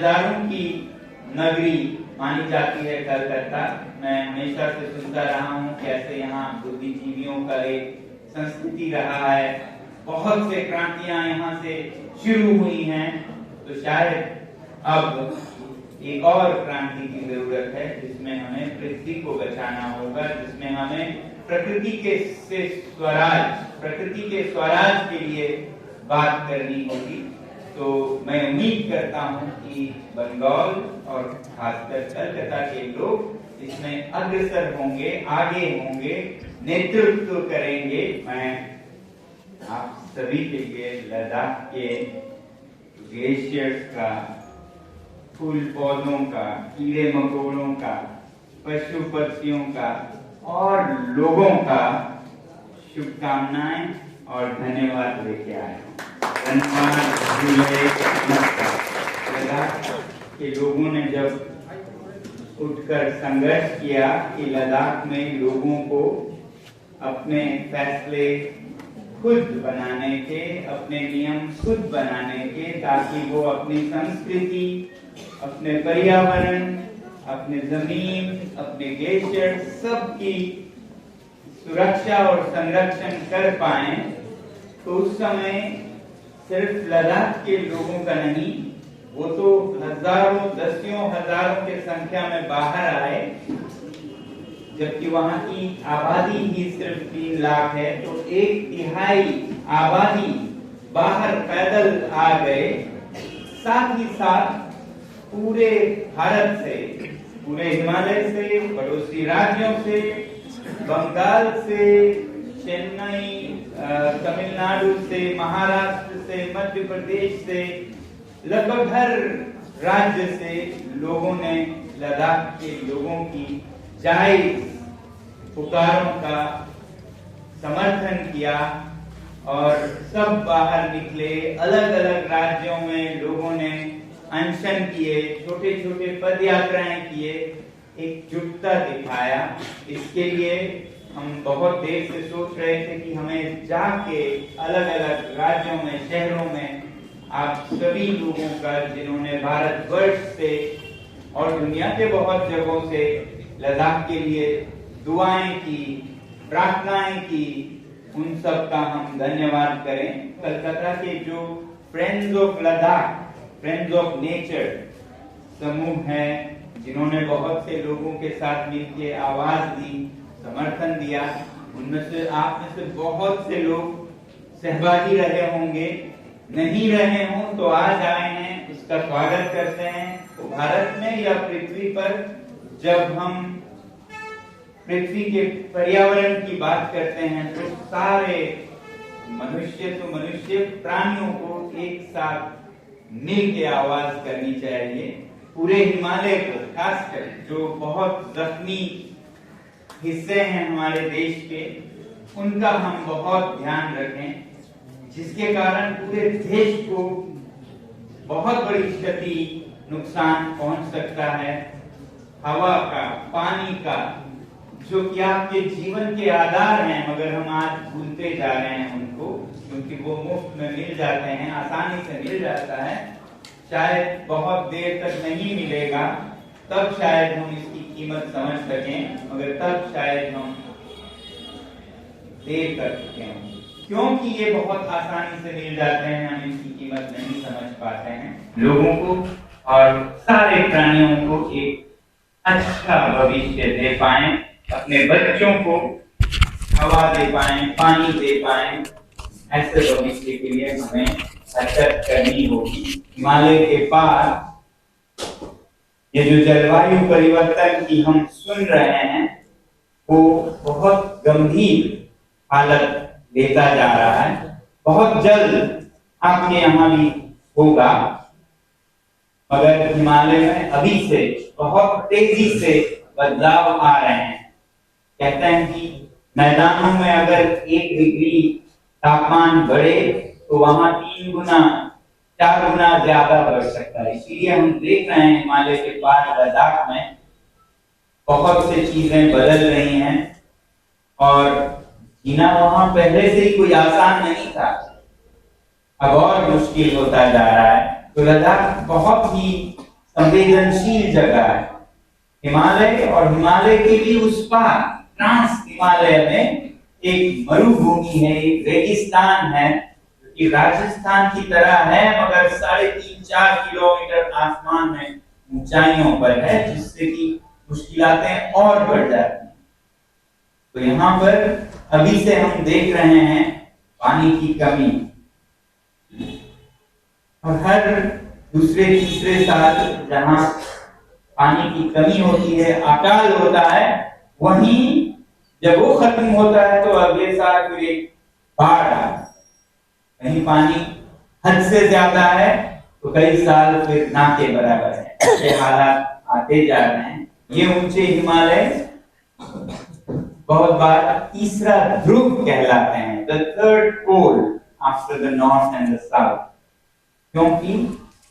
बाजारों की नगरी मानी जाती है कलकत्ता। मैं हमेशा से सुनता रहा हूँ कैसे यहाँ बुद्धिजीवियों का एक संस्कृति रहा है, बहुत से क्रांतियां यहाँ से शुरू हुई हैं, तो शायद अब एक और क्रांति की जरूरत है जिसमें हमें पृथ्वी को बचाना होगा, जिसमें हमें प्रकृति के स्वराज के लिए बात करनी होगी। तो मैं उम्मीद करता हूँ कि बंगाल और खासकर कलकत्ता के लोग इसमें अग्रसर होंगे, आगे होंगे, नेतृत्व करेंगे। मैं आप सभी के लिए लद्दाख के ग्लेशियर्स का, फूल पौधों का, कीड़े मकोड़ों का, पशु पक्षियों का और लोगों का शुभकामनाएं और धन्यवाद लेके आए। धन्यवाद। लद्दाख के लोगों ने जब उठकर संघर्ष किया कि लद्दाख में लोगों को अपने फैसले खुद बनाने के, अपने नियम खुद बनाने के, ताकि वो अपनी संस्कृति, अपने पर्यावरण, अपने जमीन, अपने ग्लेशियर सब की सुरक्षा और संरक्षण कर पाए, तो उस समय सिर्फ लद्दाख के लोगों का नहीं, वो तो हजारों, दसियों हजारों के संख्या में बाहर आए, जबकि वहां की आबादी ही सिर्फ 3 लाख है, तो 1/3 आबादी बाहर पैदल आ गए। साथ ही साथ पूरे भारत से, पूरे हिमालय से, पड़ोसी राज्यों से, बंगाल से, चेन्नई, तमिलनाडु से, महाराष्ट्र से, मध्य प्रदेश से, लगभग हर राज्य से लोगों ने लद्दाख के लोगों की जायज पुकारों का समर्थन किया और सब बाहर निकले। अलग अलग राज्यों में लोगों ने अनशन किए, छोटे छोटे पद यात्राएं किए, एकजुटता दिखाया। इसके लिए हम बहुत देर से सोच रहे थे कि हमें जाके अलग अलग राज्यों में, शहरों में आप सभी लोगों का, जिन्होंने भारतवर्ष से और दुनिया के बहुत जगहों से लद्दाख के लिए दुआएं की, प्रार्थनाएं की, उन सब का हम धन्यवाद करें। कलकत्ता के जो friends of Ladakh, friends of nature समूह है, जिन्होंने बहुत से लोगों के साथ मिलकर आवाज दी, समर्थन दिया, उनमें से आप में से बहुत से लोग सहभागी रहे होंगे, नहीं रहे हों तो आज आए हैं, उसका स्वागत करते हैं। तो भारत में या पृथ्वी पर जब हम पृथ्वी के पर्यावरण की बात करते हैं तो सारे मनुष्य तो मनुष्य, प्राणियों को एक साथ मिल के आवाज करनी चाहिए। पूरे हिमालय को, खासकर जो बहुत जख्मी हिस्से हैं हमारे देश के, उनका हम बहुत ध्यान रखें, जिसके कारण पूरे देश को बहुत बड़ी क्षति, नुकसान पहुंच सकता है। हवा का, पानी का, जो कि आपके जीवन के आधार हैं, मगर हम आज भूलते जा रहे हैं उनको, क्योंकि वो मुफ्त में मिल जाते हैं, आसानी से मिल जाता है। शायद बहुत देर तक नहीं मिलेगा, तब शायद हम इसकी कीमत समझ सकें, मगर तब शायद हम देर कर चुके हैं, क्योंकि ये बहुत आसानी से मिल जाते हैं, हम इनकी कीमत नहीं समझ पाते हैं। लोगों को और सारे प्राणियों को एक अच्छा भविष्य दे पाएं, अपने बच्चों को हवा दे पाएं, पानी दे पाएं, ऐसे भविष्य के लिए हमें हरकत करनी होगी। हिमालय के पार ये जो जलवायु परिवर्तन की हम सुन रहे हैं, वो बहुत गंभीर हालत लेता जा रहा है। बहुत जल्द आपके यहाँ भी होगा, मगर हिमालय में अभी से बहुत तेजी से बदलाव आ रहे हैं। कहते हैं कि मैदानों में अगर 1 डिग्री तापमान बढ़े तो वहां 3 गुना 4 गुना ज्यादा बढ़ सकता है। इसलिए हम देख रहे हैं हिमालय के पार लद्दाख में बहुत सी चीजें बदल रही हैं और जीना वहां पहले से ही कोई आसान नहीं था, अब और मुश्किल होता जा रहा है। तो लद्दाख बहुत ही संवेदनशील जगह है। हिमालय और हिमालय के भी उस पार ट्रांस हिमालय में एक मरुभूमि है, एक रेगिस्तान है कि राजस्थान की तरह है, मगर 3.5-4 किलोमीटर आसमान में ऊंचाइयों पर है, जिससे कि मुश्किलातें और बढ़ जाती हैं। तो यहाँ पर अभी से हम देख रहे हैं पानी की कमी, और हर दूसरे तीसरे साल जहाँ पानी की कमी होती है, अकाल होता है, वहीं जब वो खत्म होता है तो अगले साल फिर एक बाढ़ आता है। कहीं पानी हद से ज्यादा है तो कई साल फिर ना के बराबर है। ऐसे हालात आते जा रहे हैं। ये ऊंचे हिमालय बहुत बार तीसरा ध्रुव कहलाते हैं, the third pole after the north and the south, क्योंकि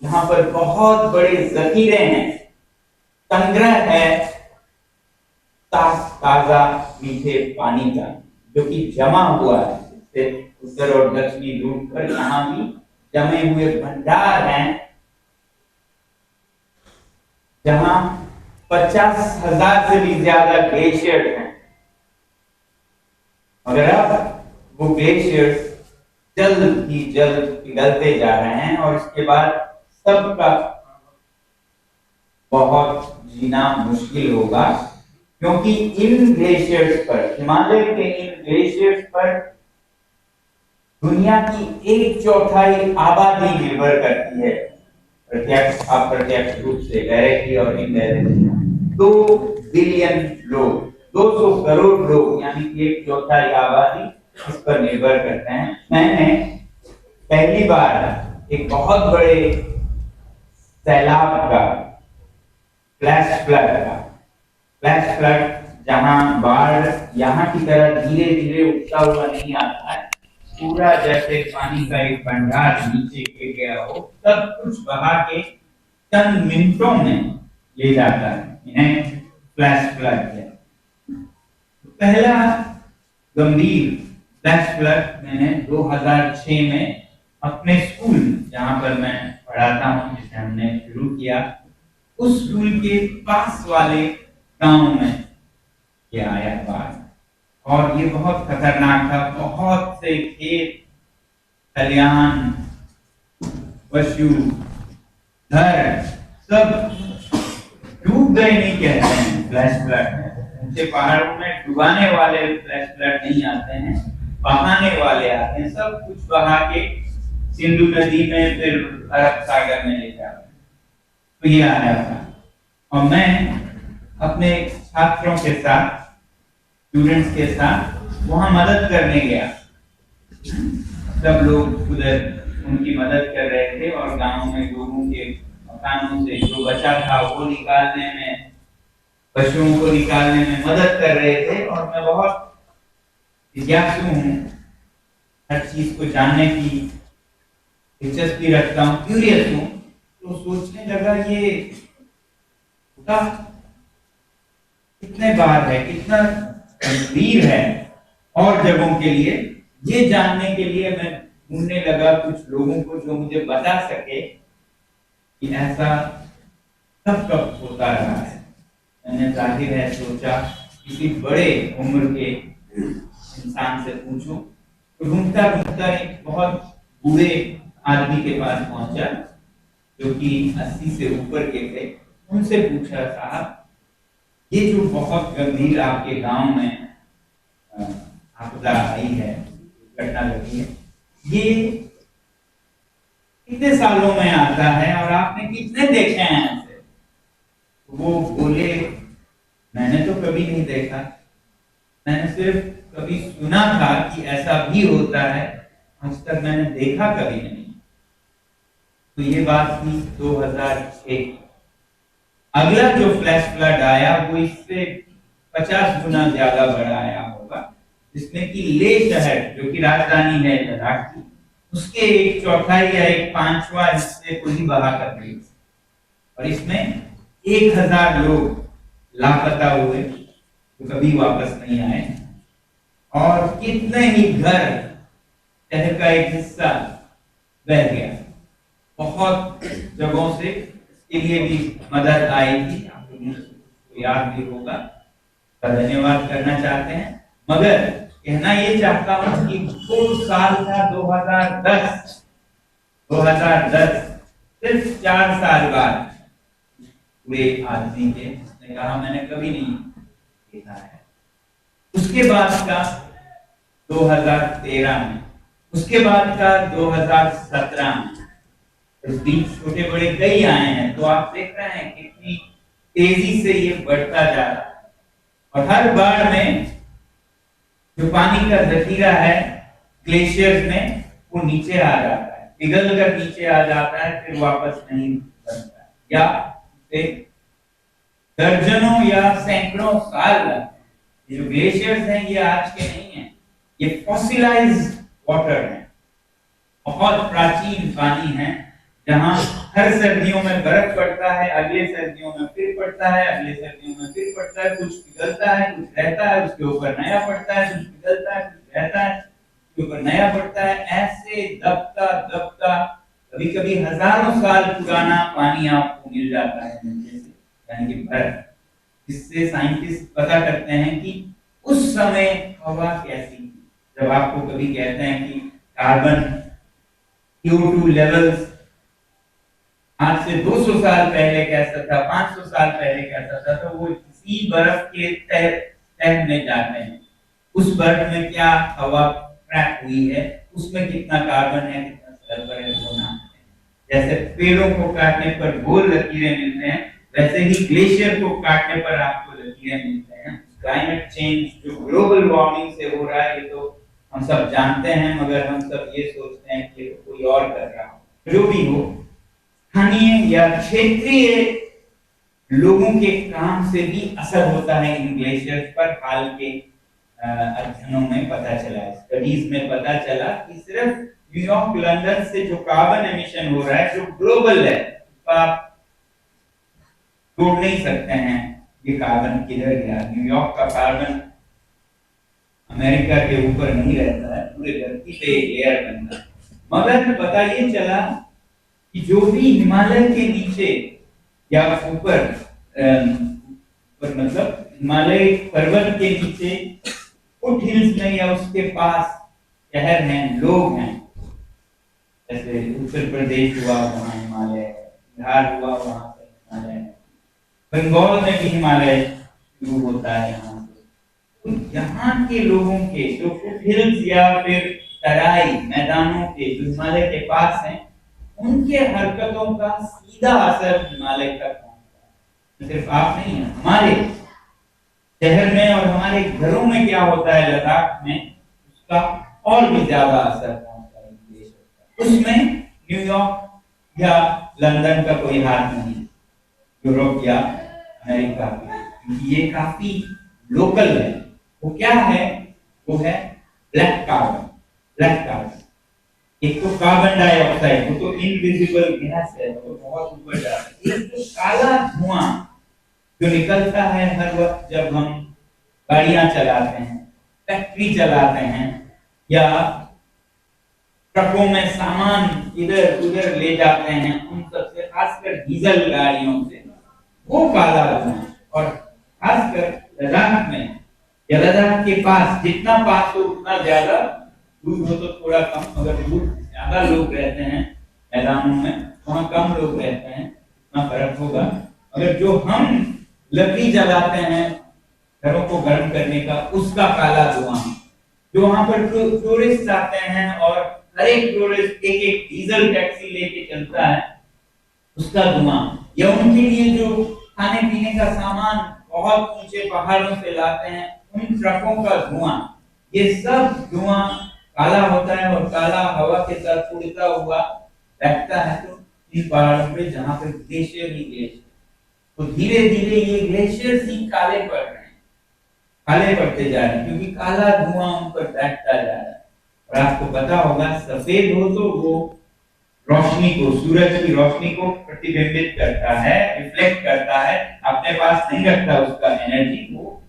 यहाँ पर बहुत बड़े जखीरे हैं, संग्रह है साफ ताजा मीठे पानी का, जो कि जमा हुआ है। उत्तर और दक्षिणी ध्रुव पर यहाँ भी जमे हुए भंडार हैं, जहां 50,000 से भी ज्यादा ग्लेशियर हैं। मगर अब वो ग्लेशियर्स जल्द ही जल्द पिघलते जा रहे हैं, और इसके बाद सबका बहुत जीना मुश्किल होगा, क्योंकि इन ग्लेशियर्स पर, हिमालय के इन ग्लेशियर्स पर दुनिया की 1/4 आबादी निर्भर करती है, प्रत्यक्ष अप्रत्यक्ष रूप से, डायरेक्टली और इनडायरेक्टली। 2 बिलियन लोग, 200 करोड़ लोग, यानी कि 1/4 आबादी इस पर निर्भर करते हैं। मैंने पहली बार एक बहुत बड़े सैलाब का, फ्लैश फ्लड, जहां बाढ़ यहाँ की तरह धीरे धीरे उठता हुआ नहीं आता है, पूरा जैसे पानी का एक भंडार नीचे गिर गया हो, सब कुछ बहा के चंद मिनटों में ले जाता है। इन्हें फ्लैश फ्लड है। पहला गंभीर फ्लैश फ्लड मैंने 2006 में अपने स्कूल, जहां पर मैं पढ़ाता हूँ, जिसे हमने शुरू किया, उस स्कूल के पास वाले गांव में ये आया बाढ़, और ये बहुत खतरनाक था। बहुत से खेत, खलिहान, पशु, घर सब डूब गए, नहीं कहते हैं फ्लैश फ्लड में। ऊंचे पहाड़ों में डुबाने वाले फ्लैश फ्लड नहीं आते हैं, बहाने वाले आते हैं। सब कुछ बहा के सिंधु नदी में, फिर अरब सागर में ले जाते हैं। तो ये आया था, और मैं अपने छात्रों के साथ, स्टूडेंट्स के साथ वहां मदद करने गया। सब लोग उधर उनकी मदद कर रहे थे, और गांव में लोगों के मकानों से जो बचा था वो निकालने में, पशुओं को निकालने में मदद कर रहे थे। और मैं बहुत जिज्ञासु हूँ, हर चीज को जानने की दिलचस्पी रखता हूँ, क्यूरियस हूँ। तो सोचने लगा ये कितने बार है, कितना गंभीर है, और जगहों के लिए ये जानने के लिए मैं ढूंढने लगा कुछ लोगों को जो मुझे बता सके कि ऐसा कब होता रहा है। मैंने जाहिर है सोचा किसी बड़े उम्र के इंसान से पूछूं। तो ढूंढता ढूंढता एक बहुत बूढ़े आदमी के पास पहुंचा, जो कि 80 से ऊपर के थे। उनसे पूछा, साहब ये जो बहुत गंभीर आपके गांव में आपदा आई है, घटना लगी है, ये कितने सालों में आता है और आपने कितने देखे हैं ऐसे? वो बोले, मैंने तो कभी नहीं देखा, मैंने सिर्फ कभी सुना था कि ऐसा भी होता है, आज तक मैंने देखा कभी नहीं। तो ये बात थी 2006। अगला जो फ्लैश फ्लड आया वो इससे 50 गुना ज्यादा बड़ा आया होगा, जिसमें कि लेह शहर, जो कि राजधानी है लद्दाख की, उसके 1/4 या 1/5 हिस्से को ही बहा कर गई। और इसमें 1000 लोग लापता हुए, जो कभी वापस नहीं आए, और कितने ही घर, शहर का एक हिस्सा बह गया। बहुत जगहों से के लिए भी मदद आई थी, आप लोगों को याद भी होगा। धन्यवाद करना चाहते हैं, मगर कहना ये चाहता हूं कि वो साल था 2010। 2010 सिर्फ 4 साल बाद पूरे आदमी के, उसने कहा मैंने कभी नहीं देखा है। उसके बाद का 2013 में, उसके बाद का 2017 में, इस बीच छोटे बड़े कई आए हैं। तो आप देख रहे हैं कितनी तेजी से ये बढ़ता जा रहा है। और हर बार में जो पानी का जखीरा है ग्लेशियर्स में, वो नीचे आ जाता है, पिघल कर नीचे आ जाता है, फिर वापस नहीं बनता है, या दर्जनों या सैकड़ों साल लगते हैं। ये जो ग्लेशियर्स हैं ये आज के नहीं हैं, ये फॉसिलाइज्ड वाटर है, बहुत प्राचीन पानी है, जहां हर सर्दियों में बर्फ पड़ता है, अगले सर्दियों में फिर पड़ता है, अगले सर्दियों में फिर पड़ता है, कुछ पिघलता है, कुछ रहता है, उसके ऊपर नया पड़ता है, कुछ पिघलता है, कुछ रहता है, उसके ऊपर नया पड़ता है। ऐसे दबता दबता कभी कभी हजारों साल पुराना पानी आपको मिल जाता है नीचे से, यानी कि बर्फ, जिससे साइंटिस्ट पता करते हैं कि उस समय हवा कैसी थी। जब आपको कभी कहते हैं कि कार्बन CO2 लेवल्स आज से 200 साल पहले कैसा था, 500 साल पहले कैसा था, तो वो इसी बर्फ के तह में जाते हैं। उस बर्फ में क्या हवा ट्रैप हुई है, उसमें कितना कार्बन है, कितना सल्फर है, वो नापते हैं। जैसे पेड़ों को काटने पर गोल लकीरें मिलते हैं, वैसे ही ग्लेशियर को काटने पर आपको लकीरें मिलते हैं। क्लाइमेट चेंज जो ग्लोबल वार्मिंग से हो रहा है, ये तो हम सब जानते हैं, मगर हम सब ये सोचते हैं कि कोई और कर रहा हो। जो भी हो, स्थानीय या क्षेत्रीय लोगों के काम से भी असर होता है इन ग्लेशियर्स पर। हाल के अध्ययनों में पता चला, स्टडीज में पता चला कि सिर्फ न्यूयॉर्क लंदन से जो कार्बन एमिशन हो रहा है, जो ग्लोबल है, आप तोड़ नहीं सकते हैं ये कार्बन किधर गया। न्यूयॉर्क का कार्बन अमेरिका के ऊपर नहीं रहता है, पूरे धरती पे एक लेयर बनता है। मगर पता ये चला कि जो भी हिमालय के नीचे या ऊपर मतलब हिमालय पर्वत के नीचे फुट हिल्स में या उसके पास शहर हैं, लोग हैं, जैसे उत्तर प्रदेश हुआ वहां हिमालय है, बिहार हुआ वहां से हिमालय है, बंगाल में भी हिमालय शुरू होता है यहाँ से। तो यहाँ के लोगों के जो फुट हिल्स या फिर तराई मैदानों के जो हिमालय के पास हैं, उनके हरकतों का सीधा असर हिमालय तक पहुंचता है। सिर्फ आप नहीं है, हमारे शहर में और हमारे घरों में क्या होता है लद्दाख में, उसका और भी ज्यादा असर पहुंचता है। उसमें न्यूयॉर्क या लंदन का कोई हाथ नहीं, यूरोप या अमेरिका का, ये काफी लोकल है। वो क्या है? वो है ब्लैक कार्बन। ब्लैक कार्बन एक तो कार्बन डाइऑक्साइड, वो तो इनविजिबल गैस है, वो बहुत ऊपर जाता है। एक तो काला धुआं जो निकलता है हर वक्त जब हम गाड़ियां चलाते हैं, फैक्ट्री चलाते हैं, या ट्रकों में सामान इधर उधर ले जाते हैं, उन सबसे, खासकर डीजल गाड़ियों से, वो काला धुआं। और खासकर लद्दाख में या लद्दाख के पास, जितना पास हो उतना ज्यादा, दूर हो तो थोड़ा कम, मगर दूर ज्यादा लोग रहते हैं मैदानों में, वहां कम लोग रहते हैं, इतना फर्क होगा। अगर जो हम लकड़ी जलाते हैं घरों को गर्म करने का, उसका काला धुआं, जो वहां पर टूरिस्ट आते हैं और हर एक टूरिस्ट एक एक डीजल टैक्सी लेके चलता है, उसका धुआं, या उनके लिए जो खाने पीने का सामान बहुत ऊंचे पहाड़ों से लाते हैं, उन ट्रकों का धुआं, ये सब धुआं काला होता है और काला हवा के साथ उड़ता हुआ बैठता है। तो इन पहाड़ों पे जहां पे ग्लेशियर ही ग्लेशियर, तो धीरे धीरे ये ग्लेशियर ही काले पड़ रहे हैं, काले पड़ते जा रहे हैं, क्योंकि काला धुआं उन पर बैठता जा रहा है। और आपको पता होगा, सफेद हो तो वो रोशनी को, सूरज की रोशनी को प्रतिबिंबित करता है, रिफ्लेक्ट करता है, अपने पास नहीं रखता उसका एनर्जी, वो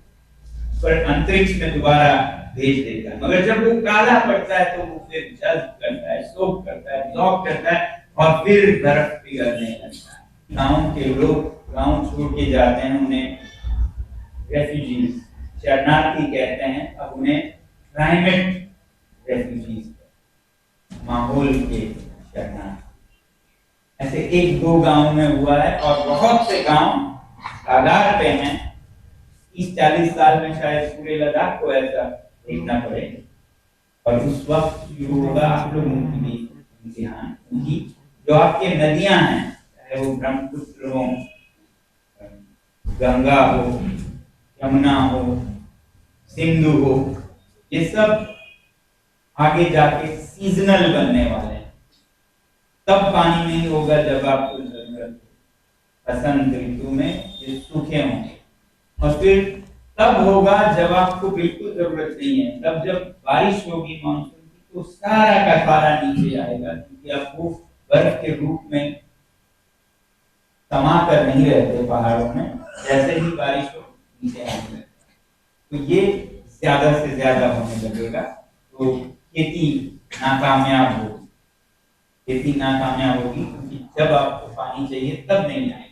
पर अंतरिक्ष में दोबारा भेज देता है। मगर जब वो काला पड़ता है तो वो फिर जल्द करता है, सोख करता है, ब्लॉक करता है, और फिर बर्फ पिघलने लगता है। गांव के लोग गांव छोड़ के जाते हैं, उन्हें रेफ्यूजीज, शरणार्थी कहते हैं। अब उन्हें क्लाइमेट रेफ्यूजीज, माहौल के शरणार्थी, ऐसे एक दो गांव में हुआ है और बहुत से गांव आधार पे हैं। 30-40 साल में शायद पूरे लद्दाख को ऐसा देखना पड़े। और उस वक्त जो होगा आप लोगों की भी इम्तिहान, क्योंकि जो आपके नदियां हैं, चाहे वो ब्रह्मपुत्र हो, गंगा हो, यमुना हो, सिंधु हो, ये सब आगे जाके सीजनल बनने वाले हैं। तब पानी नहीं होगा जब आपको जरूरत हो। बसंत ऋतु में ये सूखे होंगे, और फिर तब होगा जब आपको बिल्कुल जरूरत नहीं है। तब जब बारिश होगी मानसून की, तो सारा का सारा नीचे आएगा, क्योंकि आपको बर्फ के रूप में समा कर नहीं रहते पहाड़ों में। जैसे ही बारिश हो नीचे आने लगेगा, तो ये ज्यादा से ज्यादा होने लगेगा। तो खेती नाकामयाब होगी, खेती नाकामयाब होगी, क्योंकि जब आपको पानी चाहिए तब नहीं आएगा।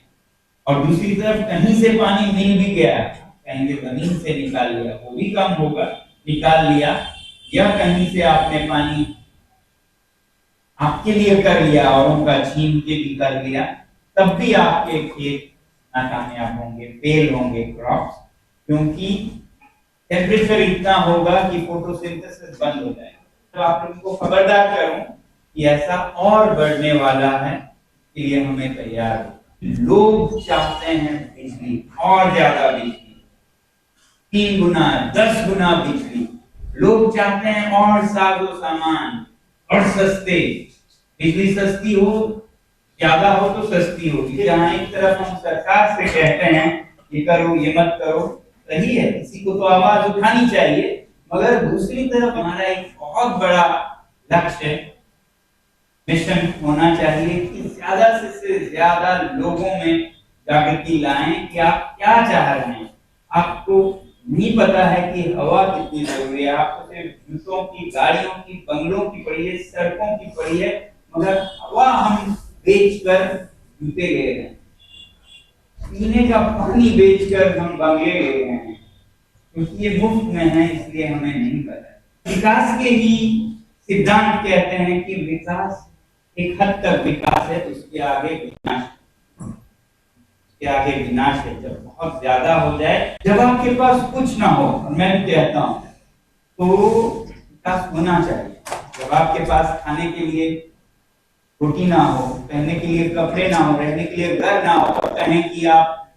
और दूसरी तरफ कहीं से पानी मिल भी गया, कहीं जमीन से निकाल लिया, वो भी कम होगा, निकाल लिया, या कहीं से आपने पानी आपके लिए कर लिया और उनका छीन के भी कर लिया, तब भी आपके खेत नाकामयाब होंगे, फेल होंगे क्रॉप्स, क्योंकि टेम्परेचर इतना होगा कि फोटोसिंथेसिस बंद हो जाएगा। तो आप लोगों को खबरदार करूं कि ऐसा और बढ़ने वाला है, इसलिए हमें तैयार हो। लोग चाहते हैं बिजली, और ज्यादा बिजली, 3 गुना 10 गुना बिजली। लोग चाहते हैं और साजो सामान और सस्ते। बिजली सस्ती हो, ज्यादा हो तो सस्ती होगी। जहां एक तरफ हम सरकार से कहते हैं ये करो ये मत करो, सही है, किसी को तो आवाज उठानी चाहिए, मगर दूसरी तरफ हमारा एक बहुत बड़ा लक्ष्य, मिशन होना चाहिए कि ज्यादा से ज्यादा लोगों में जागृति लाएं कि आप क्या चाह रहे हैं। आपको नहीं पता है कि हवा कितनी जरूरी है, आपको सिर्फ जूतों की, गाड़ियों की, बंगलों की पड़ी है, सड़कों की पड़ी है, मगर हवा हम बेचकर जूते ले रहे हैं, पीने का पानी बेचकर हम बंगले ले रहे हैं, क्योंकि ये मुफ्त में है, इसलिए हमें नहीं पता। विकास के ही सिद्धांत कहते हैं कि विकास एक हद तक विकास है, उसके आगे विनाश, उसके आगे विनाश है। जब बहुत ज्यादा हो जाए, जब आपके पास कुछ ना हो, मैं कहता हूं तो विकास होना चाहिए। जब आपके पास खाने के लिए रोटी ना हो, पहनने के लिए कपड़े ना हो, रहने के लिए घर ना हो, तो कहें कि आप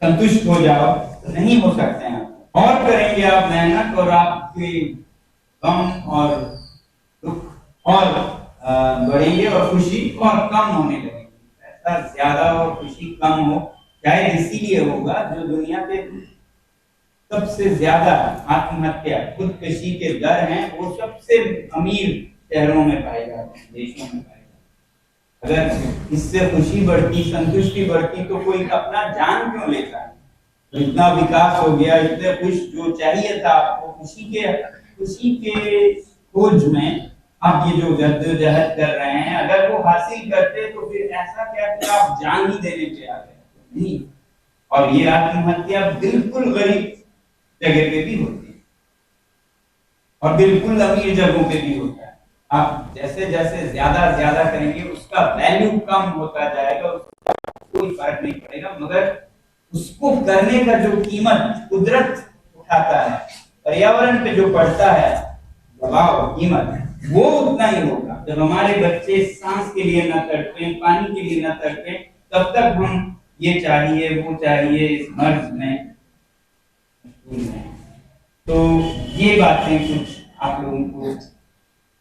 संतुष्ट हो जाओ, तो नहीं हो सकते हैं। और करेंगे आप मेहनत, और आपके गम और दुख और बढ़ेंगे, और खुशी और कम होने लगेगी। ऐसा ज्यादा और खुशी कम हो, शायद इसीलिए होगा जो दुनिया के सबसे ज्यादा आत्महत्या, खुदकुशी के दर हैं, वो सबसे अमीर शहरों में पाए जाते हैं, देशों में पाए जाते हैं। अगर इससे खुशी बढ़ती, संतुष्टि बढ़ती, तो कोई अपना जान क्यों लेता है? तो इतना विकास हो गया, इतने खुश, जो चाहिए था आपको खुशी के खोज में आप ये जो जद्दोजहद कर रहे हैं, अगर वो हासिल करते तो फिर ऐसा क्या कि आप जान ही देने पे आ गए? नहीं। और ये आत्महत्या बिल्कुल गरीब जगह पे भी होती है, और बिल्कुल अमीर जगहों पे भी होता है। आप जैसे जैसे ज्यादा करेंगे, उसका वैल्यू कम होता जाएगा, उसका कोई फर्क नहीं पड़ेगा, मगर उसको करने का जो कीमत कुदरत उठाता है, पर्यावरण पे जो पड़ता है दबाव, कीमत, वो उतना ही होगा। जब हमारे बच्चे सांस के लिए न तड़पें, पानी के लिए न तड़पें, तब तक हम ये चाहिए वो चाहिए इस मर्ज में। तो ये बातें कुछ आप लोगों को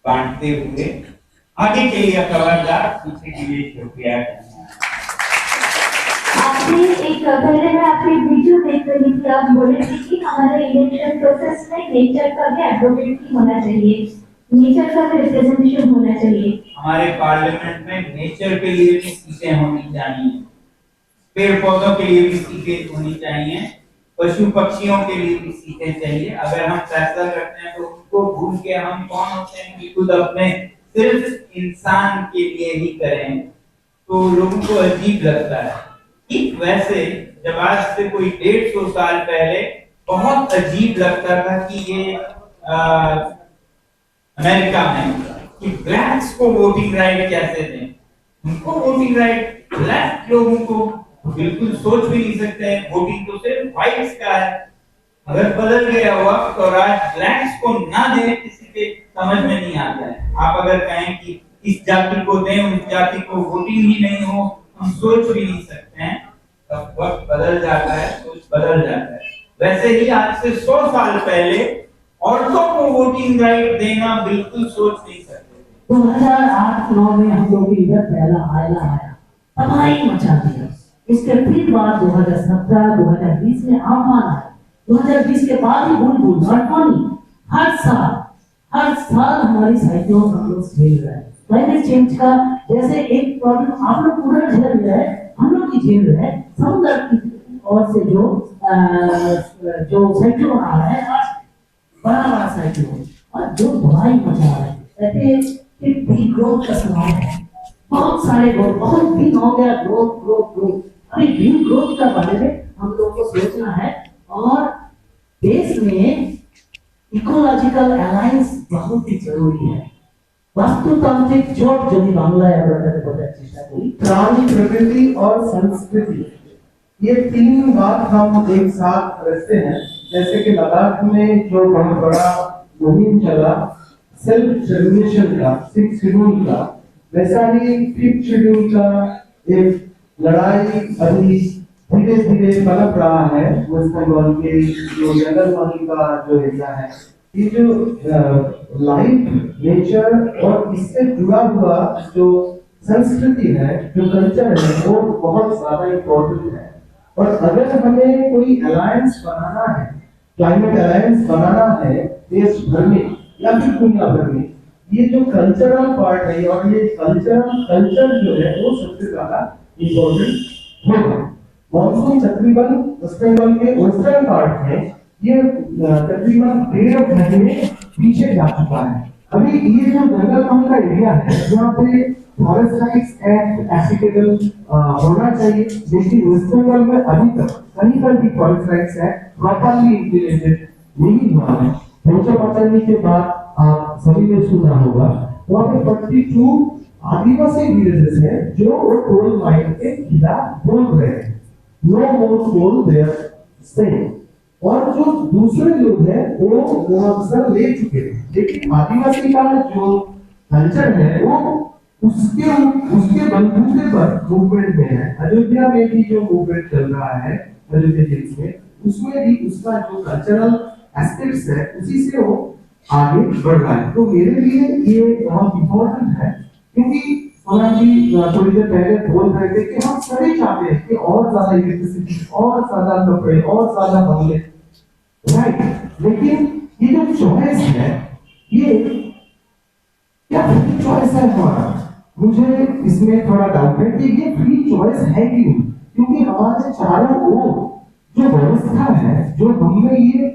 बांटते हुए आगे के लिए खबरदार, पीछे के लिए शुक्रिया। आपने एक पहले मैं आपकी वीडियो देख रही थी, आप बोले थे कि हमारे इलेक्शन प्रोसेस में नेचर का भी एडवोकेसी होना चाहिए, नेचर का भी रिप्रेजेंटेशन होना चाहिए। हमारे पार्लियामेंट में नेचर के लिए भी सीटें होनी चाहिए, पेड़ पौधों के लिए भी सीटें होनी चाहिए, पशु पक्षियों के लिए भी सीटें चाहिए। अगर हम फैसला करते हैं तो उनको भूल के हम कौन होते हैं कि खुद अपने सिर्फ इंसान के लिए ही करें, तो लोगों को अजीब लगता है। ठीक वैसे जब आज से कोई 150 साल पहले बहुत अजीब लगता था कि ये अमेरिका में कि ब्लैक्स को वोटिंग राइट कैसे दें, उनको वोटिंग राइट, ब्लैक लोगों को बिल्कुल सोच भी नहीं सकते, वोटिंग तो सिर्फ व्हाइट्स का है। अगर बदल गया वक्त और आज ब्लैक्स को ना देने किसी के समझ में नहीं आता है। आप अगर कहें कि इस जाति को दें, उस जाति को वोटिंग ही नहीं हो, हम सोच भी नहीं सकते हैं। तब वक्त बदल जाता है, सोच बदल जाता है। वैसे ही आज से 100 साल पहले औरतों को वोटिंग राइट देना बिल्कुल सोच नहीं सकते। 2008-9 में हम लोग के इधर पहला आयला आया, तबाही मचा दिया। इसके फिर बाद 2017-2020 में आफान आया। 2020 के बाद ही बुलबुल, नॉर्मली हर साल हमारी साइक्लोन हम लोग झेल रहे हैं। क्लाइमेट चेंज का जैसे एक प्रॉब्लम आप लोग पूरा झेल रहे हैं, हम लोग की झेल रहे हैं। समुद्र की ओर से जो साइक्लोन आ रहा है, बड़ा साइक्लोन, और जो तबाही मचा रहा है, कहते हैं ग्रोथ का सवाल है। बहुत सारे ग्रोथ, बहुत दिन हो गया ग्रोथ। अरे ग्रीन ग्रोथ का बारे में हम लोग को सोचना है। और देश में इकोलॉजिकल अलायंस बहुत ही जरूरी है। वास्तुतांत्रिक चोट जो भी बांग्ला है चेष्टा करी, प्राणी, प्रकृति और संस्कृति, ये तीन बात हम एक साथ रखते हैं। जैसे कि लद्दाख में जो बहुत बड़ा मुहिम चला सेल्फ रेगुलेशन का, 6 शेड्यूल का, वैसा ही 5th शेड्यूल का एक लड़ाई अभी धीरे धीरे पनप रहा है। वेस्ट बंगाल के जो जंगल वाली का जो एरिया है, ये जो लाइफ, नेचर और इससे जुड़ा हुआ जो संस्कृति है, जो कल्चर है, वो बहुत ज्यादा इम्पोर्टेंट है। और अगर हमें कोई अलायंस बनाना है, क्लाइमेट अलायंस बनाना है देश भर में या फिर दुनिया भर में, ये जो कल्चरल पार्ट है और ये कल्चर जो है वो सबसे ज्यादा इम्पोर्टेंट होगा। मॉनसून तकरीबन वेस्ट बंगाल के वेस्टर्न पार्ट में ये तकरीबन 1.5 महीने पीछे जा चुका है। अभी ये जो जंगल महल का एरिया है, जहाँ पे फॉरेस्ट राइट्स एक्ट एप्लीकेबल होना चाहिए, लेकिन वेस्ट बंगाल में अभी तक कहीं पर भी forest rights act properly implemented नहीं हुआ है। पंचमचंडी के बाद आप सभी ने सुना होगा, वहाँ पे 42 आदिवासी विलेजेस है जो कोल माइन के खिलाफ बोल रहे हैं, no more coal there stay. और जो दूसरे लोग हैं वो मुआवजा ले चुके हैं, लेकिन आदिवासी का जो कल्चर है वो उसके बलबूते पर मूवमेंट में है। अयोध्या में भी जो मूवमेंट चल रहा है अयोध्या हिल्स में, उसमें भी उसका जो कल्चरल एस्पेक्ट्स है उसी से वो आगे बढ़ रहा है। तो मेरे लिए ये बहुत इम्पोर्टेंट है, क्योंकि जी थोड़ी देर पहले बोल रहे थे कि हम सभी चाहते हैं कि और ज्यादा इलेक्ट्रिसिटी, और ज्यादा कपड़े, और ज्यादा बंगले, राइट। लेकिन ये जो चॉइस है, ये क्या फ्री चॉइस है हमारा? मुझे इसमें थोड़ा डाउट है कि ये फ्री चॉइस है कि नहीं, क्योंकि हमारे चारों ओर जो व्यवस्था है, जो हमें ये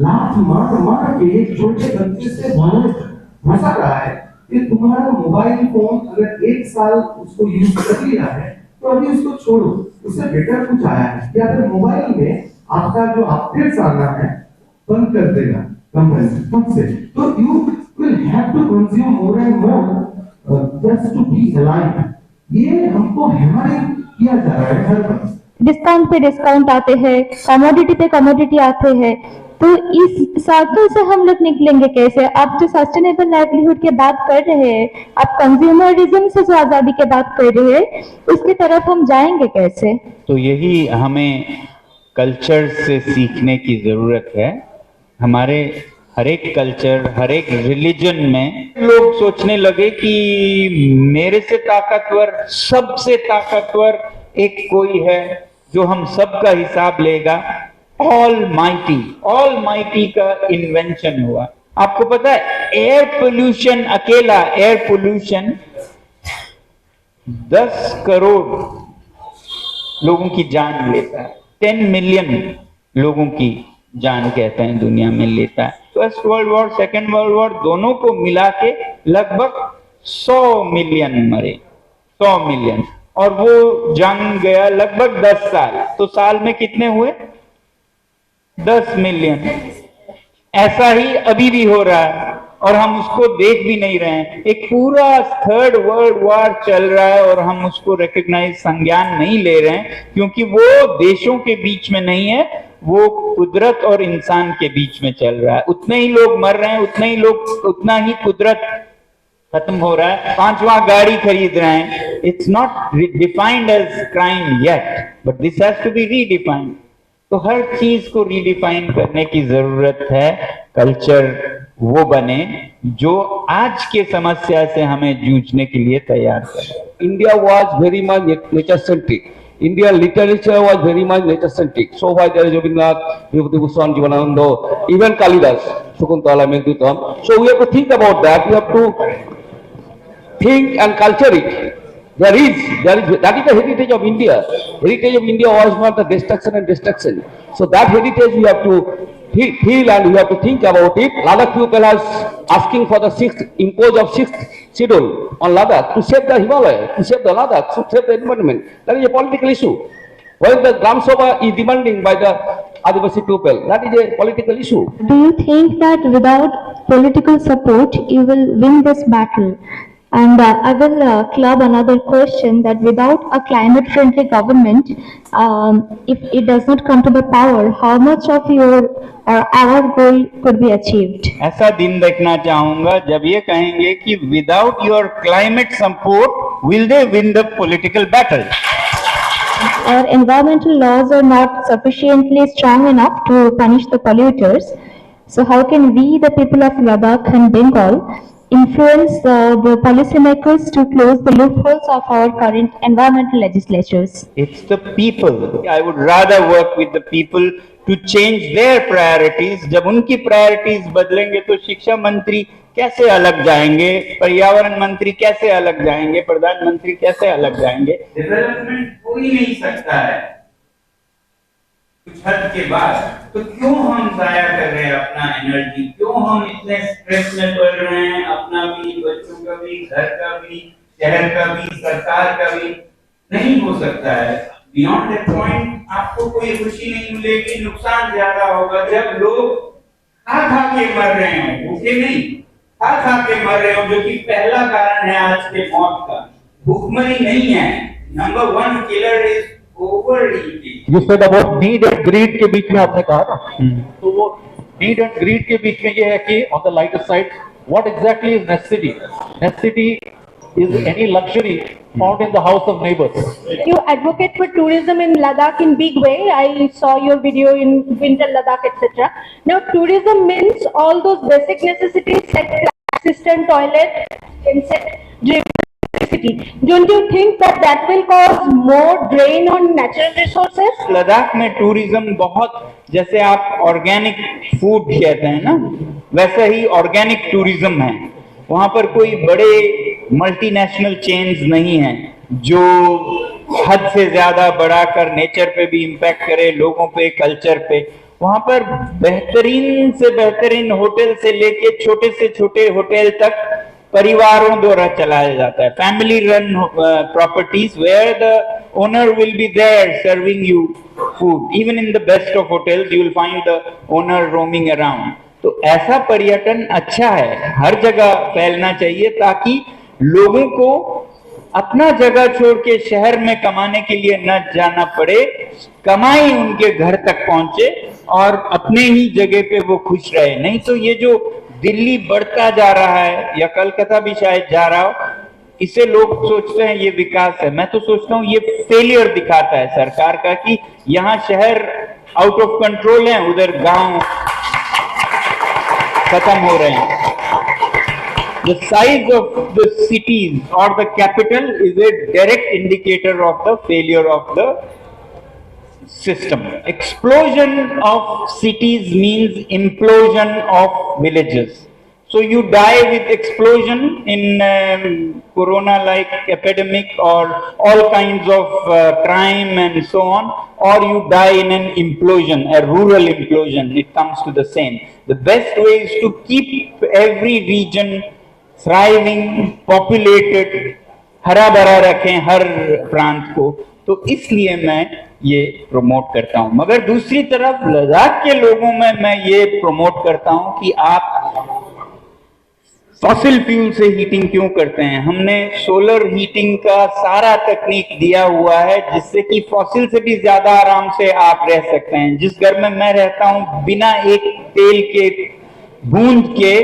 लात मार के एक छोटे बच्चे से घुसा रहा है कि तुम्हारा मोबाइल फोन अगर 1 साल उसको यूज कर लिया है तो अभी उसको छोड़ो, उससे बेटर कुछ आया है। या अगर मोबाइल में आपका जो अपडेट्स आना है बंद कर देगा कंपनी खुद से, तो you will have to consume more and more just to be alive. ये हमको हैमरिंग किया जा रहा है हर बार। डिस्काउंट पे डिस्काउंट आते हैं, कमोडिटी पे कमोडिटी आते हैं, तो इस साइकिल से हम लोग निकलेंगे कैसे? आप जो सस्टेनेबल लाइवलीहुड की बात कर रहे हैं, आप कंज्यूमरिज्म से जो आजादी की बात कर रहे हैं, उसकी तरफ हम जाएंगे कैसे? तो यही हमें कल्चर से सीखने की जरूरत है। हमारे हर एक कल्चर, हर एक रिलीजन में लोग सोचने लगे कि मेरे से ताकतवर, सबसे ताकतवर एक कोई है जो हम सबका हिसाब लेगा। ऑल माइटी का इन्वेंशन हुआ। आपको पता है एयर पोल्यूशन, अकेला एयर पोल्यूशन 10 करोड़ लोगों की जान लेता है। 10 मिलियन लोगों की जान कहते हैं दुनिया में लेता है। First world war, second world war दोनों को मिला के लगभग 100 मिलियन मरे, 100 मिलियन। और वो जंग गया लगभग 10 साल, तो साल में कितने हुए? 10 मिलियन। ऐसा ही अभी भी हो रहा है और हम उसको देख भी नहीं रहे हैं। एक पूरा थर्ड वर्ल्ड वॉर चल रहा है और हम उसको रिकॉग्नाइज, संज्ञान नहीं ले रहे हैं, क्योंकि वो देशों के बीच में नहीं है, वो कुदरत और इंसान के बीच में चल रहा है। उतने ही लोग मर रहे हैं, उतना ही कुदरत खत्म हो रहा है। 5वां गाड़ी खरीद रहे हैं। It's not defined as crime yet, but this has to be redefined. तो हर चीज को रीडिफाइन करने की जरूरत है। कल्चर वो बने जो आज के समस्या से हमें जूझने के लिए तैयार करे। India was very much nature centric. Indian literature was very much nature centric. So why there is Rabindranath, Vibhutibhushan, Jivanananda, even Kalidas, Shakuntala, Meghduttam. So we have to think about that. We have to think and culture it. That is the heritage of India. Heritage of India was not the destruction and destruction. So that heritage we have to feel and we have to think about it. Ladakh people are asking for the impose of 6th schedule on Ladakh to save the Himalaya, to save the Ladakh, to save the environment. That is a political issue. When the Gram Sabha is demanding by the Adivasi people, that is a political issue. Do you think that without political support, you will win this battle? And I will club another question that without a climate-friendly government, if it does not come to the power, how much of your or our goal could be achieved? ऐसा दिन देखना चाहूंगा जब ये कहेंगे कि without your climate support, will they win the political battle? Our environmental laws are not sufficiently strong enough to punish the polluters. So how can we, the people of Ladakh and Bengal, influence the policymakers to close the loopholes of our current environmental legislatures? It's the people. I would rather work with the people to change their priorities. जब उनकी priorities बदलेंगे तो शिक्षा मंत्री कैसे अलग जाएंगे, पर्यावरण मंत्री कैसे अलग जाएंगे, प्रधानमंत्री कैसे अलग जाएंगे? डेवलपमेंट हो ही नहीं सकता है कुछ हद के बाद। तो क्यों हम जाया कर रहे हैं अपना एनर्जी, क्यों हम इतने स्ट्रेस में पड़ रहे हैं, अपना भी, बच्चों का भी, घर का भी, शहर का भी, सरकार का भी? नहीं हो सकता है। बियॉन्ड दैट पॉइंट आपको कोई खुशी नहीं मिलेगी, नुकसान ज्यादा होगा। जब लोग खा खा के मर रहे हैं, भूखे नहीं, खा खा के मर रहे हो, जो कि पहला कारण है आज के मौत का। भूखमरी नहीं है, number 1 killer is You said about need and greed के बीच में आपने कहा ना, तो वो need and greed के बीच में ये है कि on the lighter side, what exactly is necessity? Necessity is any luxury found in the house of neighbors. You advocate for tourism in Ladakh in big way. I saw your video in winter Ladakh, etc. Now tourism means all those basic necessities like cistern, toilet, insect, don't you think that will cause more drain on natural resources? Ladakh में tourism बहुत, जैसे आप organic food कहते हैं ना, वैसा ही organic tourism है। वहां पर कोई बड़े मल्टीनेशनल चेन्स नहीं हैं जो हद से ज्यादा बढ़ाकर नेचर पे भी इम्पैक्ट करे, लोगों पे, कल्चर पे। वहां पर बेहतरीन से बेहतरीन होटल से लेके छोटे से छोटे होटल तक परिवारों द्वारा चलाया जाता है। Family run properties where the owner will be there serving you food. Even in the best of hotels you will find the owner roaming around. तो ऐसा पर्यटन अच्छा है, हर जगह फैलना चाहिए ताकि लोगों को अपना जगह छोड़ के शहर में कमाने के लिए न जाना पड़े, कमाई उनके घर तक पहुंचे और अपने ही जगह पे वो खुश रहे। नहीं तो ये जो दिल्ली बढ़ता जा रहा है या कलकत्ता भी शायद जा रहा हो, इसे लोग सोचते हैं ये विकास है। मैं तो सोचता हूँ ये फेलियर दिखाता है सरकार का कि यहाँ शहर आउट ऑफ कंट्रोल है, उधर गांव खत्म हो रहे हैं। The size of the cities or the capital is a direct indicator of the failure of the system. Explosion of cities means implosion of villages. So you die with explosion in corona-like epidemic or all kinds of crime and so on, or you die in an implosion, a rural implosion. It comes to the same. The best way is to keep every region thriving, populated, हरा भरा रखें हर प्रांत को, तो इसलिए मैं ये promote करता हूं। मगर दूसरी तरफ लद्दाख के लोगों में मैं ये प्रमोट करता हूं कि आप फॉसिल फ्यूल से हीटिंग क्यों करते हैं। हमने सोलर हीटिंग का सारा तकनीक दिया हुआ है, जिससे कि फॉसिल से भी ज्यादा आराम से आप रह सकते हैं। जिस घर में मैं रहता हूं, बिना एक तेल के बूंद के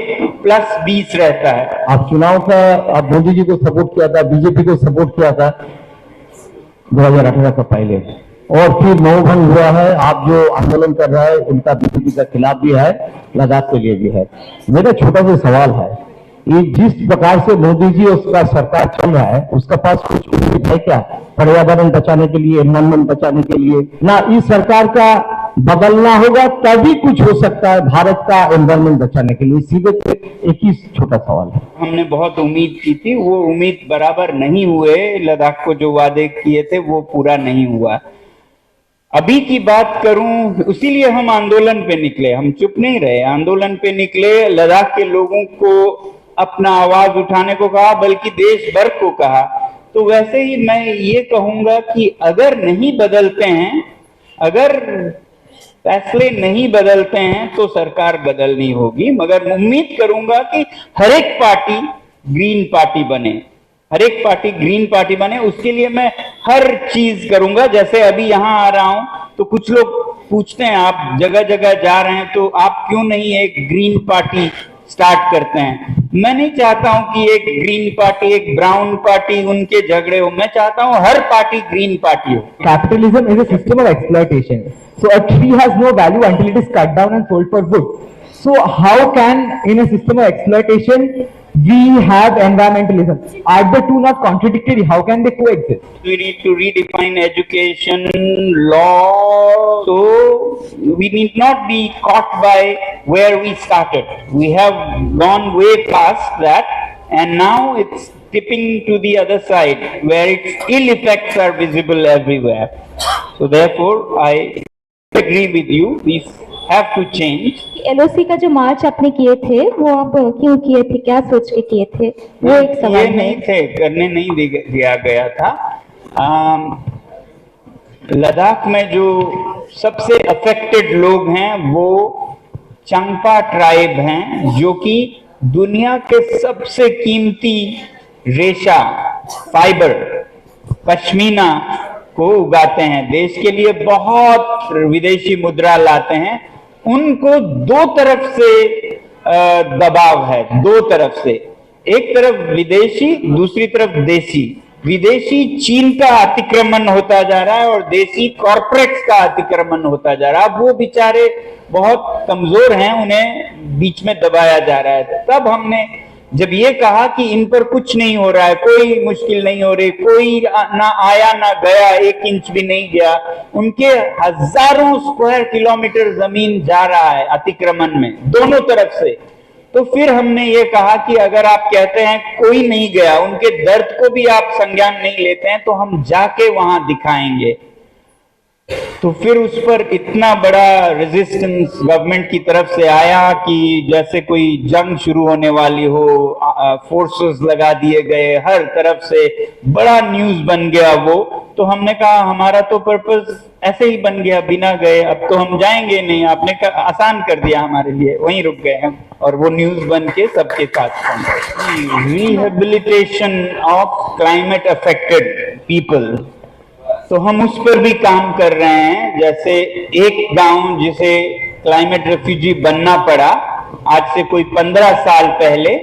+20 रहता है। आप चुनाव का आप मोदी जी को सपोर्ट किया था, बीजेपी को सपोर्ट किया था 2018 का पहले, और फिर नौभंग हुआ है। आप जो आंदोलन कर रहे हैं उनका बीजेपी के खिलाफ भी है, लद्दाख के लिए भी है। मेरा छोटा सा सवाल है, ये जिस प्रकार से मोदी जी उसका सरकार चल रहा है, उसका पास कुछ उम्मीद है क्या पर्यावरण बचाने के लिए, एनवायरमेंट बचाने के लिए? ना इस सरकार का बदलना होगा तभी कुछ हो सकता है भारत का एनवायरमेंट बचाने के लिए। सीधे एक ही छोटा सवाल है। हमने बहुत उम्मीद की थी, वो उम्मीद बराबर नहीं हुए। लद्दाख को जो वादे किए थे वो पूरा नहीं हुआ। अभी की बात करूं, इसीलिए हम आंदोलन पे निकले, हम चुप नहीं रहे, आंदोलन पे निकले। लद्दाख के लोगों को अपना आवाज उठाने को कहा, बल्कि देश भर को कहा। तो वैसे ही मैं ये कहूंगा कि अगर नहीं बदलते हैं, अगर फैसले नहीं बदलते हैं, तो सरकार बदलनी होगी। मगर उम्मीद करूंगा कि हर एक पार्टी ग्रीन पार्टी बने, हर एक पार्टी ग्रीन पार्टी बने। उसके लिए मैं हर चीज करूंगा। जैसे अभी यहाँ आ रहा हूं तो कुछ लोग पूछते हैं, आप जगह जगह जा रहे हैं, तो आप क्यों नहीं एक ग्रीन पार्टी स्टार्ट करते हैं? मैं नहीं चाहता हूं कि एक ग्रीन पार्टी, एक ब्राउन पार्टी उनके झगड़े हो। मैं चाहता हूं हर पार्टी ग्रीन पार्टी हो। Capitalism is a system of exploitation. So a tree has no value until it is cut down and sold for wood. So how can, in a system of exploitation, we have environmentalism? Are the two not contradictory? How can they coexist? We need to redefine education, law, so we need not be caught by where we started. We have gone way past that, and now it's tipping to the other side, where its ill effects are visible everywhere. So therefore, I agree with you. These have to change. LOC का जो मार्च आपने किए थे वो आप क्यों किए थे, क्या सोच के किए थे, वो एक ये सवाल नहीं है। थे, करने नहीं दिया गया था। लद्दाख में जो सबसे अफेक्टेड लोग हैं वो चंगपा ट्राइब हैं, जो कि दुनिया के सबसे कीमती रेशा फाइबर पश्मीना को उगाते हैं, देश के लिए बहुत विदेशी मुद्रा लाते हैं। उनको दो तरफ से दबाव है, दो तरफ से, एक तरफ विदेशी, दूसरी तरफ देशी। विदेशी चीन का अतिक्रमण होता जा रहा है और देशी कॉर्पोरेट्स का अतिक्रमण होता जा रहा है। अब वो बेचारे बहुत कमजोर हैं, उन्हें बीच में दबाया जा रहा है। तब हमने जब ये कहा कि इन पर कुछ नहीं हो रहा है, कोई मुश्किल नहीं हो रही, कोई ना आया ना गया, 1 इंच भी नहीं गया, उनके हजारों स्क्वायर किलोमीटर जमीन जा रहा है अतिक्रमण में दोनों तरफ से। तो फिर हमने ये कहा कि अगर आप कहते हैं कोई नहीं गया, उनके दर्द को भी आप संज्ञान नहीं लेते हैं, तो हम जाके वहां दिखाएंगे। तो फिर उस पर इतना बड़ा रेजिस्टेंस गवर्नमेंट की तरफ से आया कि जैसे कोई जंग शुरू होने वाली हो, फोर्सेस लगा दिए गए, हर तरफ से बड़ा न्यूज बन गया वो। तो हमने कहा हमारा तो पर्पस ऐसे ही बन गया बिना गए, अब तो हम जाएंगे नहीं। आपने आसान कर दिया हमारे लिए, वहीं रुक गए हम और वो न्यूज बन के सबके साथ। Rehabilitation of climate affected people, तो हम उस पर भी काम कर रहे हैं। जैसे एक गांव जिसे क्लाइमेट रेफ्यूजी बनना पड़ा आज से कोई 15 साल पहले,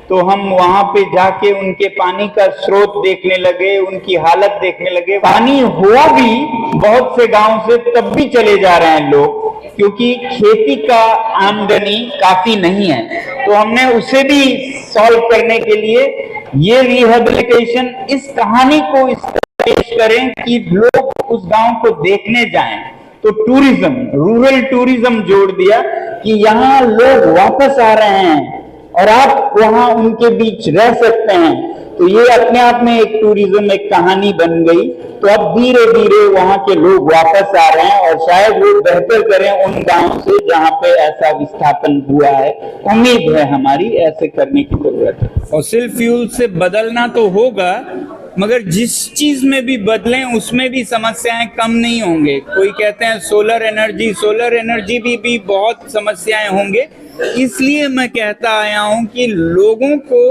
तो हम वहां पे जाके उनके पानी का स्रोत देखने लगे, उनकी हालत देखने लगे। पानी हुआ भी बहुत से गांव से, तब भी चले जा रहे हैं लोग, क्योंकि खेती का आमदनी काफी नहीं है। तो हमने उसे भी सॉल्व करने के लिए ये रिहेबिलिटेशन, इस कहानी को इस पेश करें कि लोग उस गांव को देखने जाएं। तो टूरिज्म, रूरल टूरिज्म जोड़ दिया कि यहाँ लोग वापस आ रहे हैं और आप वहां उनके बीच रह सकते हैं। तो ये अपने आप में एक टूरिज्म, एक कहानी बन गई। तो अब धीरे धीरे वहां के लोग वापस आ रहे हैं और शायद वो बेहतर करें उन गांवों से जहां पे ऐसा विस्थापन हुआ है। उम्मीद है हमारी ऐसे करने की जरूरत है। फॉसिल फ्यूल से बदलना तो होगा, मगर जिस चीज में भी बदलें उसमें भी समस्याएं कम नहीं होंगे। कोई कहते हैं सोलर एनर्जी भी बहुत समस्याएं होंगे। इसलिए मैं कहता आया हूं कि लोगों को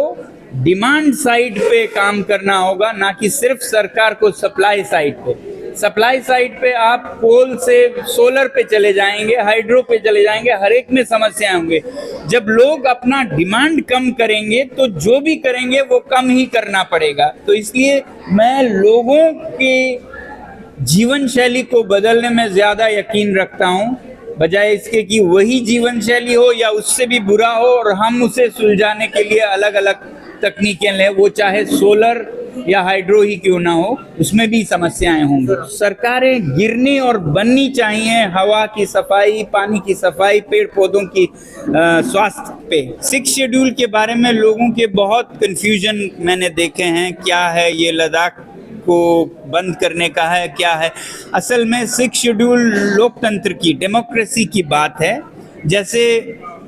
डिमांड साइड पे काम करना होगा, ना कि सिर्फ सरकार को सप्लाई साइड पे। सप्लाई साइड पे आप कोल से सोलर पे चले जाएंगे, हाइड्रो पे चले जाएंगे, हर एक में समस्याएं होंगे। जब लोग अपना डिमांड कम करेंगे तो जो भी करेंगे वो कम ही करना पड़ेगा। तो इसलिए मैं लोगों के जीवन शैली को बदलने में ज्यादा यकीन रखता हूं, बजाय इसके कि वही जीवन शैली हो या उससे भी बुरा हो और हम उसे सुलझाने के लिए अलग अलग तकनीकें लें, वो चाहे सोलर या हाइड्रो ही क्यों ना हो, उसमें भी समस्याएं होंगी। सरकारें गिरनी और बननी चाहिए हवा की सफाई, पानी की सफाई, पेड़ पौधों की स्वास्थ्य पे। 6 शेड्यूल के बारे में लोगों के बहुत कंफ्यूजन मैंने देखे हैं, क्या है ये, लद्दाख को बंद करने का है, क्या है। असल में 6 शेड्यूल लोकतंत्र की, डेमोक्रेसी की बात है। जैसे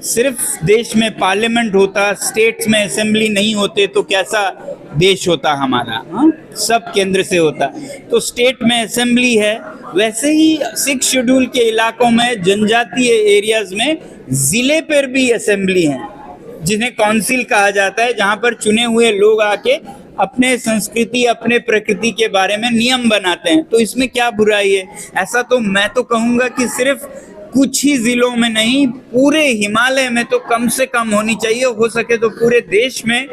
सिर्फ देश में पार्लियामेंट होता, स्टेट्स में असेंबली नहीं होते तो कैसा देश होता हमारा, सब केंद्र से होता। तो स्टेट में असेंबली है, वैसे ही 6 शेड्यूल के इलाकों में, जनजातीय एरियाज में जिले पर भी असेंबली है, जिन्हें काउंसिल कहा जाता है, जहां पर चुने हुए लोग आके अपने संस्कृति, अपने प्रकृति के बारे में नियम बनाते हैं। तो इसमें क्या बुराई है? ऐसा तो मैं तो कहूंगा कि सिर्फ कुछ ही जिलों में नहीं, पूरे हिमालय में तो कम से कम होनी चाहिए। हो सके तो पूरे देश में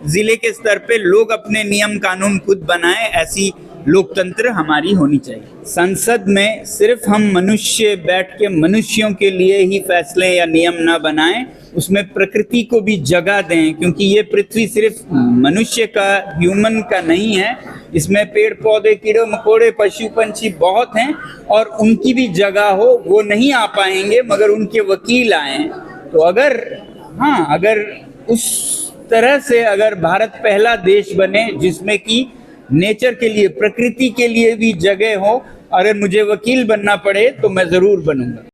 जिले के स्तर पे लोग अपने नियम कानून खुद बनाएं, ऐसी लोकतंत्र हमारी होनी चाहिए। संसद में सिर्फ हम मनुष्य बैठ के मनुष्यों के लिए ही फैसले या नियम ना बनाएं, उसमें प्रकृति को भी जगह दें, क्योंकि ये पृथ्वी सिर्फ मनुष्य का, ह्यूमन का नहीं है। इसमें पेड़ पौधे, कीड़े मकोड़े, पशु पंछी बहुत हैं और उनकी भी जगह हो। वो नहीं आ पाएंगे मगर उनके वकील आए। तो अगर उस तरह से अगर भारत पहला देश बने जिसमें कि नेचर के लिए, प्रकृति के लिए भी जगह हो, अगर मुझे वकील बनना पड़े तो मैं जरूर बनूंगा।